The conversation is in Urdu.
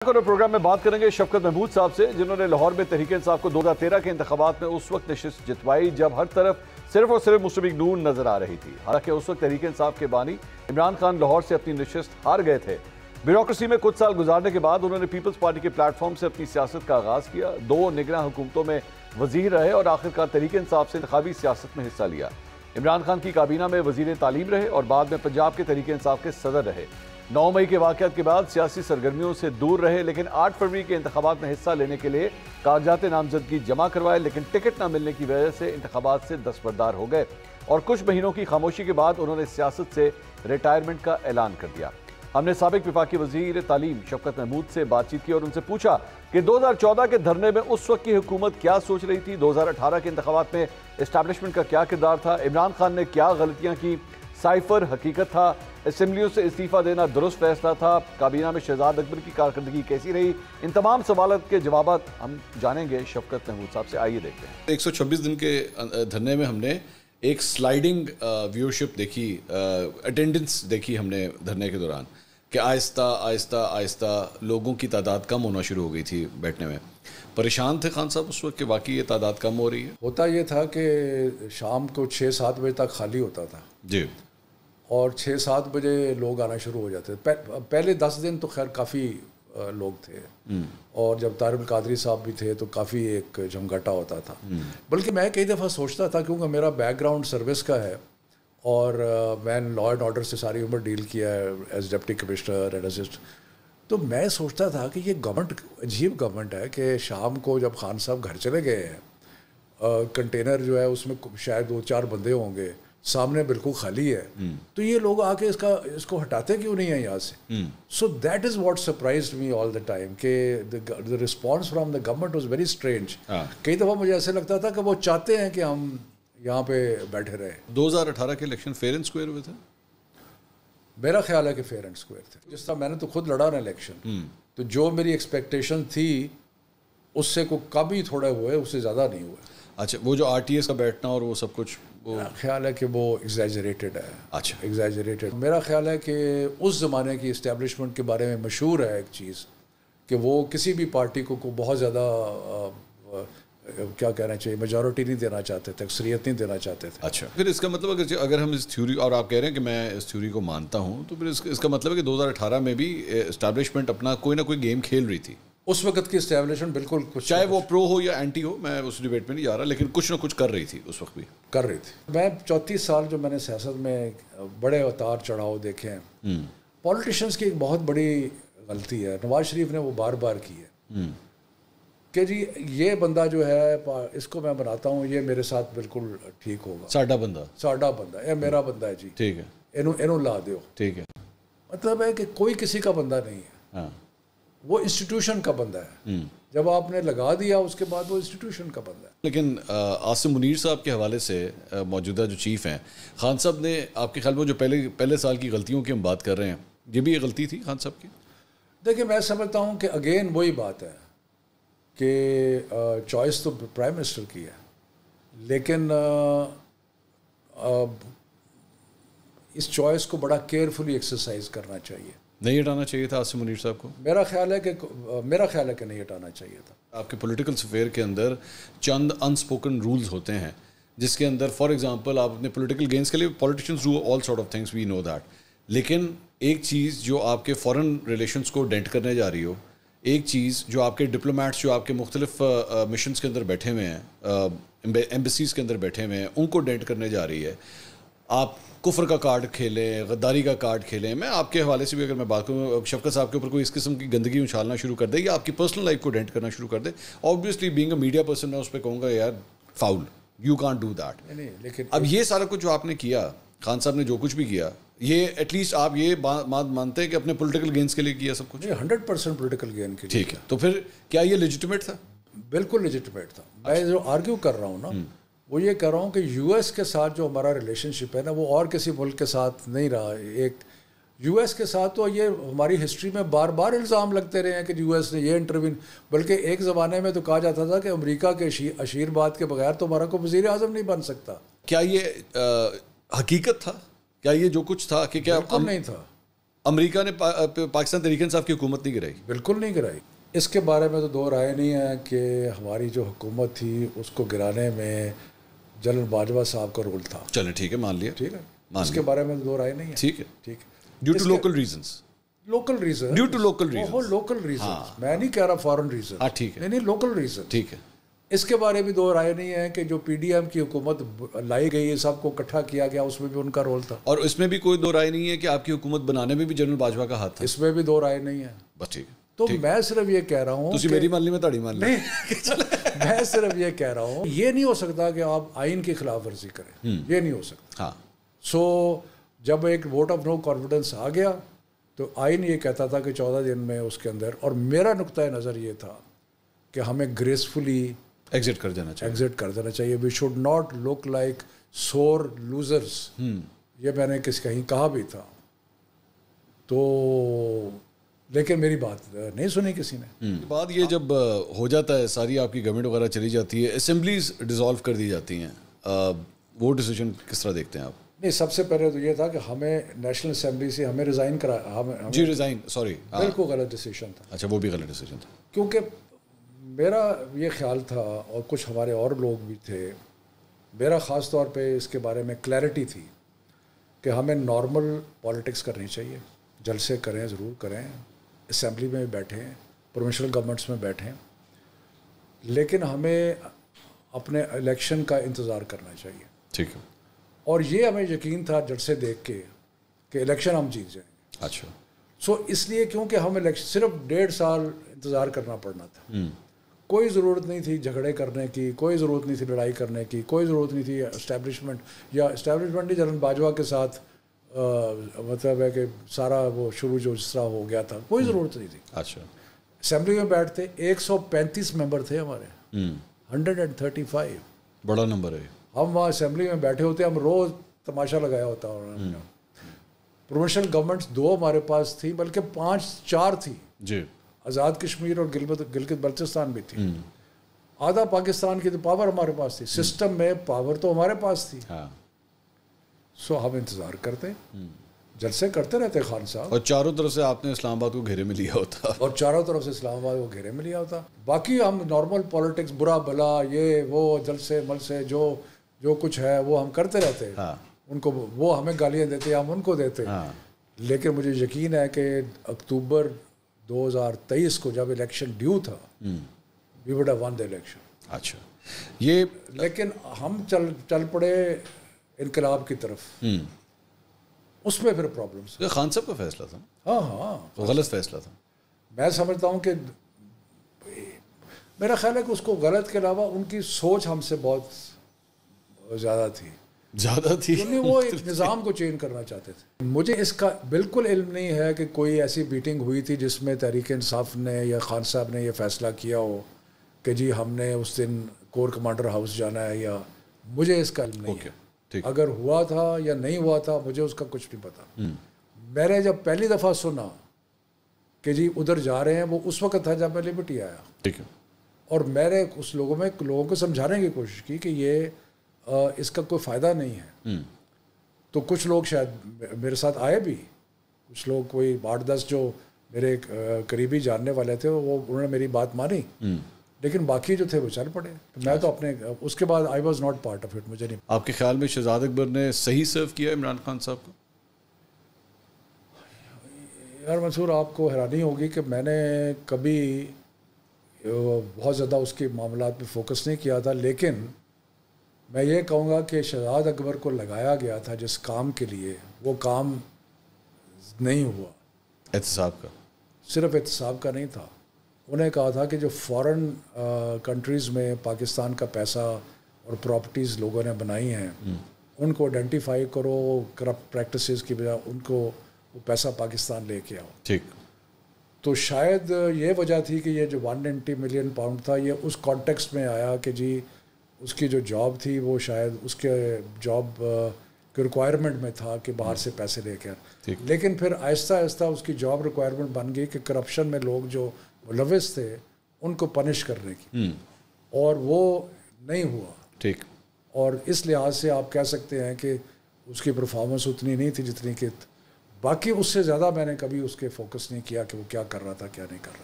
پروگرام میں بات کریں گے شفقت محمود صاحب سے، جنہوں نے لاہور میں تحریک انصاف کو 2013 کے انتخابات میں اس وقت نشست جتوائی جب ہر طرف صرف اور صرف مسلم لیگ نون نظر آ رہی تھی۔ حالانکہ اس وقت تحریک انصاف کے بانی عمران خان لاہور سے اپنی نشست ہار گئے تھے۔ بیوروکریسی میں کچھ سال گزارنے کے بعد انہوں نے پیپلز پارٹی کے پلیٹ فارم سے اپنی سیاست کا آغاز کیا، 2 نگراں حکومتوں میں وزیر رہے اور آخرکار تحریک انصاف سے انتخابی سیاست میں حصہ لیا۔ عمران خان کی کابینہ میں وزیر تعلیم رہے اور بعد میں پنجاب کے تحریک انصاف کے صدر رہے۔ 9 مئی کے واقعات کے بعد سیاسی سرگرمیوں سے دور رہے، لیکن 8 فروری کے انتخابات میں حصہ لینے کے لیے کاغذات نامزدگی جمع کروائے، لیکن ٹکٹ نہ ملنے کی وجہ سے انتخابات سے دستبردار ہو گئے اور کچھ مہینوں کی خاموشی کے بعد انہوں نے سیاست سے ریٹائرمنٹ کا اعلان کر دیا۔ ہم نے سابق وفاقی وزیر تعلیم شفقت محمود سے بات چیت کی اور ان سے پوچھا کہ 2014 کے دھرنے میں اس وقت کی حکومت کیا سوچ رہی تھی، 2018 کے انتخابات میں اسٹیبلشمنٹ کا کیا کردار تھا، عمران خان نے کیا غلطیاں کی، سائفر حقیقت تھا، اسمبلیوں سے استعفیٰ دینا درست فیصلہ تھا، کابینہ میں شہزاد اکبر کی کارکردگی کیسی رہی۔ ان تمام سوالات کے جوابات ہم جانیں گے شفقت محمود صاحب سے، آئیے دیکھتے ہیں۔ 126 دن کے دھرنے میں ہم نے ایک سلائیڈنگ ویورشپ دیکھی، اٹینڈنس دیکھی ہم نے دھرنے کے دوران، کہ آہستہ آہستہ آہستہ لوگوں کی تعداد کم ہونا شروع ہو گئی تھی بیٹھنے میں۔ پریشان تھے خان صاحب اس وقت کہ واقعی یہ تعداد کم ہو رہی ہے؟ ہوتا یہ تھا کہ شام کو 6-7 بجے تک خالی ہوتا تھا جی، اور 6-7 بجے لوگ آنا شروع ہو جاتے تھے۔ پہلے 10 دن تو خیر کافی لوگ تھے، اور جب طارق القادری صاحب بھی تھے تو کافی ایک جمگٹا ہوتا تھا۔ بلکہ میں کئی دفعہ سوچتا تھا، کیونکہ میرا بیک گراؤنڈ سروس کا ہے اور میں لا اینڈ آرڈر سے ساری عمر ڈیل کیا ہے as deputy commissioner and assist, تو میں سوچتا تھا کہ یہ گورنمنٹ عجیب گورنمنٹ ہے کہ شام کو جب خان صاحب گھر چلے گئے ہیں، کنٹینر جو ہے اس میں شاید 2-4 بندے ہوں گے، سامنے بالکل خالی ہے، تو یہ لوگ آ کے اس کو ہٹاتے کیوں نہیں ہیں یہاں سے؟ So that is what surprised me all the time کہ the response from the government was very strange. کئی دفعہ مجھے ایسے لگتا تھا کہ وہ چاہتے ہیں کہ ہم یہاں پہ بیٹھے رہے۔ 2018 کے الیکشن فیئر اینڈ اسکوائر ہوئے تھے؟ میرا خیال ہے کہ فیئر اینڈ اسکوائر تھے۔ جس طرح میں نے تو خود لڑا نا الیکشن، تو جو میری ایکسپیکٹیشن تھی اس سے کوئی کم ہی تھوڑا ہوئے، اس سے زیادہ نہیں ہوئے۔ اچھا، وہ جو آر ٹی ایس کا بیٹھنا اور وہ سب کچھ، وہ خیال ہے کہ وہ ایگزیجریٹڈ ہے۔ اچھا، ایگزیجریٹڈ میرا خیال ہے کہ اس زمانے کی اسٹیبلشمنٹ کے بارے میں مشہور ہے ایک چیز، کہ وہ کسی بھی پارٹی کو بہت زیادہ کیا کہنا چاہیے، میجورٹی نہیں دینا چاہتے تھے، اکثریت نہیں دینا چاہتے تھے۔ اچھا، پھر اس کا مطلب اگر ہم اس تھیوری، اور آپ کہہ رہے ہیں کہ میں اس تھیوری کو مانتا ہوں، تو پھر اس کا مطلب ہے کہ 2018 میں بھی اسٹیبلشمنٹ اپنا کوئی نہ کوئی گیم کھیل رہی تھی۔ اس وقت کی اسٹیبلشمنٹ بالکل کچھ، چاہے وہ پرو ہو یا اینٹی ہو، میں اس ڈیبیٹ میں نہیں جا رہا، لیکن کچھ نہ کچھ کر رہی تھی اس وقت بھی، کر رہی تھی۔ میں 34 سال جو میں نے سیاست میں بڑے اتار چڑھاؤ دیکھے ہیں، پولیٹیشنز کی ایک بہت بڑی غلطی ہے، نواز شریف نے وہ بار بار کی ہے کہ جی یہ بندہ جو ہے اس کو میں بناتا ہوں، یہ میرے ساتھ بالکل ٹھیک ہوگا، ساڈا بندہ، یہ میرا بندہ ہے جی، ٹھیک ہے، انہوں لا دیو۔ ٹھیک ہے، مطلب ہے کہ کوئی کسی کا بندہ نہیں ہے، وہ انسٹیٹیوشن کا بندہ ہے۔ جب آپ نے لگا دیا اس کے بعد وہ انسٹیٹیوشن کا بندہ ہے۔ لیکن عاصم منیر صاحب کے حوالے سے موجودہ جو چیف ہیں، خان صاحب نے آپ کے خیال میں جو پہلے سال کی غلطیوں کی ہم بات کر رہے ہیں، یہ بھی یہ غلطی تھی خان صاحب کی؟ دیکھیں، میں سمجھتا ہوں کہ اگین وہی بات ہے کہ چوائس تو پرائم منسٹر کی ہے، لیکن اس چوائس کو بڑا کیئرفلی ایکسرسائز کرنا چاہیے۔ نہیں ہٹانا چاہیے تھا عاصم منیر صاحب کو؟ میرا خیال ہے کہ نہیں ہٹانا چاہیے تھا۔ آپ کے پولیٹیکل سفیر کے اندر چند انسپوکن رولز ہوتے ہیں، جس کے اندر فار ایگزامپل آپ اپنے پولیٹیکل گینز کے لیے، politicians do all sort of things, we know that, لیکن ایک چیز جو آپ کے فارن ریلیشنز کو ڈینٹ کرنے جا رہی ہو، ایک چیز جو آپ کے ڈپلومیٹس جو آپ کے مختلف مشنز کے اندر بیٹھے ہوئے ہیں، ایمبیسیز کے اندر بیٹھے ہوئے ہیں، ان کو ڈینٹ کرنے جا رہی ہے، آپ کفر کا کارڈ کھیلیں، غداری کا کارڈ کھیلیں۔ میں آپ کے حوالے سے بھی اگر میں بات کروں، شفقت صاحب کے اوپر کوئی اس قسم کی گندگی اچھالنا شروع کر دے یا آپ کی پرسنل لائف کو ڈینٹ کرنا شروع کر دے، obviously being a media person میں اس پہ کہوں گا یار foul, you can't do that. لیکن اب یہ سارا کچھ جو آپ نے کیا، خان صاحب نے جو کچھ بھی کیا، یہ ایٹ لیسٹ آپ یہ مانتے ہیں کہ اپنے پولیٹیکل گینز کے لیے کیا سب کچھ؟ 100% پولیٹیکل گین کے لیے۔ ٹھیک ہے، تو پھر کیا یہ لیجیٹمیٹ تھا؟ بالکل لیجیٹمیٹ تھا۔ میں جو آرگیو کر رہا ہوں نا، وہ یہ کہہ رہا ہوں کہ یو ایس کے ساتھ جو ہمارا ریلیشن شپ ہے نا، وہ اور کسی ملک کے ساتھ نہیں رہا۔ ایک یو ایس کے ساتھ تو یہ ہماری ہسٹری میں بار بار الزام لگتے رہے ہیں کہ یو ایس نے یہ انٹروین، بلکہ ایک زمانے میں تو کہا جاتا تھا کہ امریکہ کے آشیرواد کے بغیر تو ہمارا کوئی وزیر اعظم نہیں بن سکتا۔ کیا یہ حقیقت تھا؟ کیا یہ جو کچھ تھا کہ کیا بالکل نہیں تھا، امریکہ نے پاکستان تحریک انصاف کی حکومت نہیں گرائی؟ بالکل نہیں گرائی. اس کے بارے میں تو دو رائے نہیں ہے کہ ہماری جو حکومت تھی اس کو گرانے میں جنرل باجوہ صاحب کا رول تھا. چلیں ٹھیک ہے, مان لیا. ٹھیک ہے, اس کے بارے میں تو دو رائے نہیں ہے. ٹھیک ہے, ٹھیک ہے. Due to local reasons. Local reason, due to local reason. وہ لوکل ریزن, میں نہیں کہہ رہا فارن ریزن. ہاں ٹھیک ہے, نہیں لوکل ریزن. ٹھیک ہے. اس کے بارے میں دو رائے نہیں ہے کہ جو پی ڈی ایم کی حکومت لائی گئی ہے, سب کو اکٹھا کیا گیا, اس میں بھی ان کا رول تھا. اور اس میں بھی کوئی دو رائے نہیں ہے کہ آپ کی حکومت بنانے میں بھی جنرل باجوہ کا ہاتھ تھا؟ اس میں بھی دو رائے نہیں ہے. بس ٹھیک ہے. تو میں صرف یہ کہہ رہا ہوں, تسی میری مان لی, میں تاڑی مان لی. میں صرف یہ کہہ رہا ہوں, یہ نہیں ہو سکتا کہ آپ آئین کی خلاف ورزی کریں, یہ نہیں ہو سکتا. ہاں. سو جب ایک ووٹ آف نو کانفیڈنس آ گیا تو آئین یہ کہتا تھا کہ 14 دن میں اس کے اندر, اور میرا نقطۂ نظر یہ تھا کہ ہمیں گریسفلی ایگزٹ کر دینا چاہیے. ایگزٹ کر دینا چاہیے. We should not look like sore losers. یہ میں نے کہیں کہا بھی تھا. تو لیکن میری بات نہیں سنی کسی نے. بات یہ جب ہو جاتا ہے, ساری آپ کی گورنمنٹ وغیرہ چلی جاتی ہے, اسمبلیز ڈیزالو کر دی جاتی ہیں, وہ ڈیسیجن کس طرح دیکھتے ہیں آپ؟ نہیں, سب سے پہلے تو یہ تھا کہ ہمیں نیشنل اسمبلی سے ہمیں ریزائن کرا. جی ریزائن, سوری, بالکل غلط ڈیسیجن تھا. اچھا, وہ بھی غلط ڈیسیجن تھا. کیونکہ میرا یہ خیال تھا, اور کچھ ہمارے اور لوگ بھی تھے, میرا خاص طور پہ اس کے بارے میں کلیئرٹی تھی کہ ہمیں نارمل پالیٹکس کرنی چاہیے. جلسے کریں, ضرور کریں, اسمبلی میں بیٹھیں, پروونشل گورنمنٹس میں بیٹھیں, لیکن ہمیں اپنے الیکشن کا انتظار کرنا چاہیے. ٹھیک ہے. اور یہ ہمیں یقین تھا جلسے دیکھ کے کہ الیکشن ہم جیت جائیں گے. اچھا. سو اس لیے کیونکہ ہم صرف 1.5 سال انتظار کرنا پڑنا تھا. کوئی ضرورت نہیں تھی جھگڑے کرنے کی, کوئی ضرورت نہیں تھی لڑائی کرنے کی, کوئی ضرورت نہیں تھی اسٹیبلشمنٹ ہی جنرل باجوہ کے ساتھ مطلب ہے کہ سارا وہ شروع جو جس طرح ہو گیا تھا, کوئی ضرورت نہیں تھی. اچھا. اسمبلی میں بیٹھتے 135 ممبر تھے ہمارے, 135. بڑا نمبر ہے. ہم وہاں اسمبلی میں بیٹھے ہوتے, ہم روز تماشا لگایا ہوتا. پروونشل گورنمنٹس 2 ہمارے پاس تھی, بلکہ 4 تھی. جی. آزاد کشمیر اور گلگت بلتستان بھی تھی. آدھا پاکستان کی تو پاور ہمارے پاس تھی. سسٹم میں پاور تو ہمارے پاس تھی. سو ہم انتظار کرتے, جلسے کرتے رہتے خان صاحب. اور چاروں طرف سے آپ نے اسلام آباد کو گھیرے میں لیا ہوتا. اور چاروں طرف سے اسلام آباد کو گھیرے میں لیا ہوتا. باقی ہم نارمل پالیٹکس, برا بھلا, یہ وہ جلسے ملسے جو کچھ ہے وہ ہم کرتے رہتے. ان کو وہ ہمیں گالیاں دیتے, ہم ان کو دیتے. لیکن مجھے یقین ہے کہ اکتوبر 2023 کو جب الیکشن ڈیو تھا, we would have won the election. اچھا. یہ لیکن ہم چل پڑے انقلاب کی طرف. اس میں پھر پرابلمس. خان صاحب کا فیصلہ تھا. ہاں, وہ غلط فیصلہ تھا. میں سمجھتا ہوں کہ میرا خیال ہے کہ اس کو غلط کے علاوہ ان کی سوچ ہم سے بہت زیادہ تھی. کیونکہ وہ ایک نظام کو چینج کرنا چاہتے تھے. مجھے اس کا بالکل علم نہیں ہے کہ کوئی ایسی میٹنگ ہوئی تھی جس میں تحریک انصاف نے یا خان صاحب نے یہ فیصلہ کیا ہو کہ جی ہم نے اس دن کور کمانڈر ہاؤس جانا ہے, یا مجھے اس کا علم نہیں ہے. اگر ہوا تھا یا نہیں ہوا تھا مجھے اس کا کچھ نہیں پتا. میں نے جب پہلی دفعہ سنا کہ جی ادھر جا رہے ہیں, وہ اس وقت تھا جب میں لبرٹی آیا. ٹھیک ہے. اور میں نے اس لوگوں کو سمجھانے کی کوشش کی کہ یہ اس کا کوئی فائدہ نہیں ہے. تو کچھ لوگ شاید میرے ساتھ آئے بھی, کچھ لوگ کوئی 8-10 جو میرے قریبی جاننے والے تھے وہ انہوں نے میری بات مانی, لیکن باقی جو تھے وہ چل پڑے. میں تو اپنے اس کے بعد I was not part of it. مجھے نہیں. آپ کے خیال میں شہزاد اکبر نے صحیح سرو کیا عمران خان صاحب کو؟ یار منصور, آپ کو حیرانی ہوگی کہ میں نے کبھی بہت زیادہ اس کے معاملات پہ فوکس نہیں کیا تھا, لیکن میں یہ کہوں گا کہ شہزاد اکبر کو لگایا گیا تھا جس کام کے لیے, وہ کام نہیں ہوا. احتساب کا, صرف احتساب کا نہیں تھا. انہیں کہا تھا کہ جو فارن کنٹریز میں پاکستان کا پیسہ اور پراپرٹیز لوگوں نے بنائی ہیں ان کو آئیڈینٹیفائی کرو, کرپٹ پریکٹسز کی بجائے ان کو وہ پیسہ پاکستان لے کے آؤ. ٹھیک. تو شاید یہ وجہ تھی کہ یہ جو 190 ملین پاؤنڈ تھا یہ اس کانٹیکسٹ میں آیا کہ جی اس کی جو جاب تھی وہ شاید اس کے جاب کے ریکوائرمنٹ میں تھا کہ باہر سے پیسے لے کے. لیکن پھر آہستہ آہستہ اس کی جاب ریکوائرمنٹ بن گئی کہ کرپشن میں لوگ جو ملوث تھے ان کو پنش کرنے کی, اور وہ نہیں ہوا. ٹھیک. اور اس لحاظ سے آپ کہہ سکتے ہیں کہ اس کی پرفارمنس اتنی نہیں تھی جتنی کہ باقی اس سے زیادہ میں نے کبھی اس کے فوکس نہیں کیا کہ وہ کیا کر رہا تھا کیا نہیں کر رہا تھا.